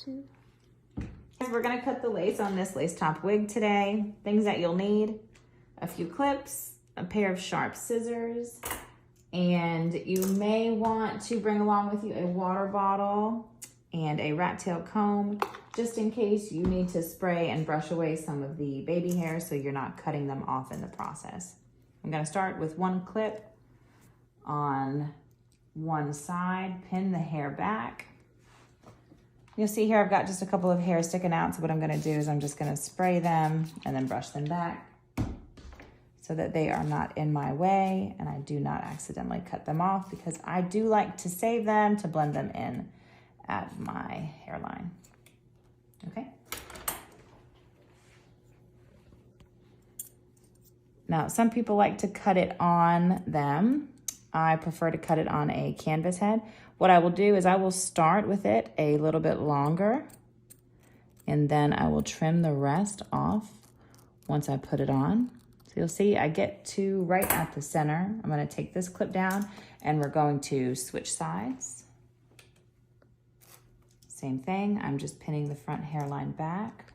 2. We're gonna cut the lace on this lace top wig today. Things that you'll need: a few clips, a pair of sharp scissors, and you may want to bring along with you a water bottle and a rat tail comb, just in case you need to spray and brush away some of the baby hairs so you're not cutting them off in the process. I'm gonna start with one clip on one side, pin the hair back. You'll see here I've got just a couple of hairs sticking out, so what I'm gonna do is I'm just gonna spray them and then brush them back so that they are not in my way and I do not accidentally cut them off, because I do like to save them to blend them in at my hairline. Okay. Now, some people like to cut it on them. I prefer to cut it on a canvas head. What I will do is I will start with it a little bit longer, and then I will trim the rest off once I put it on. So you'll see I get to right at the center. I'm gonna take this clip down and we're going to switch sides. Same thing, I'm just pinning the front hairline back.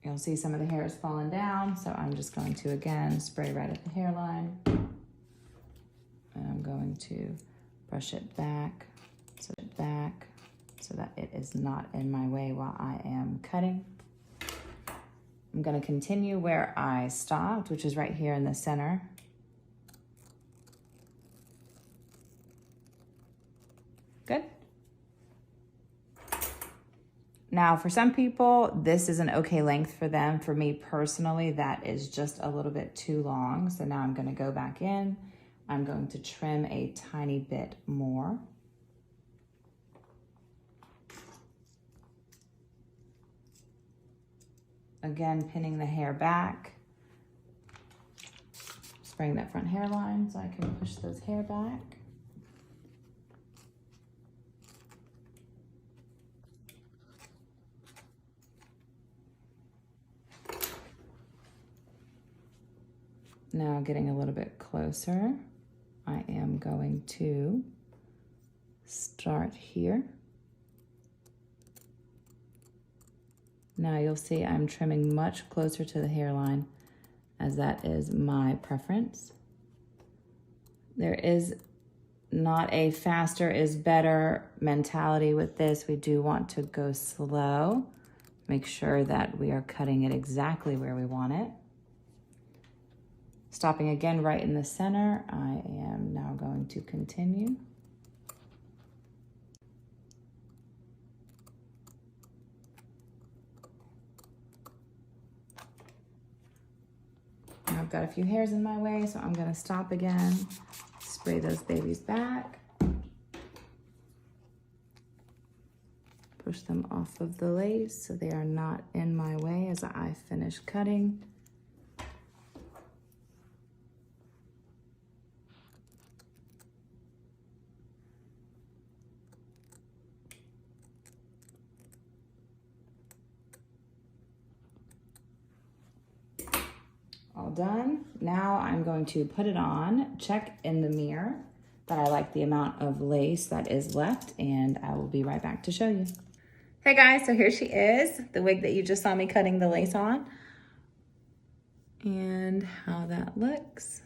You'll see some of the hair is falling down, so I'm just going to, again, spray right at the hairline. And I'm going to brush it back so that it is not in my way while I am cutting. I'm gonna continue where I stopped, which is right here in the center. Good. Now, for some people, this is an okay length for them. For me personally, that is just a little bit too long. So now I'm gonna go back in. I'm going to trim a tiny bit more. Again, pinning the hair back. Spraying that front hairline so I can push those hair back. Now getting a little bit closer, I am going to start here. Now you'll see I'm trimming much closer to the hairline, as that is my preference. There is not a faster is better mentality with this. We do want to go slow. Make sure that we are cutting it exactly where we want it. Stopping again right in the center, I am now going to continue. Now I've got a few hairs in my way, so I'm gonna stop again, spray those babies back. Push them off of the lace so they are not in my way as I finish cutting. All done. Now I'm going to put it on, check in the mirror that I like the amount of lace that is left, and I will be right back to show you. Hey guys, so here she is, the wig that you just saw me cutting the lace on, and how that looks.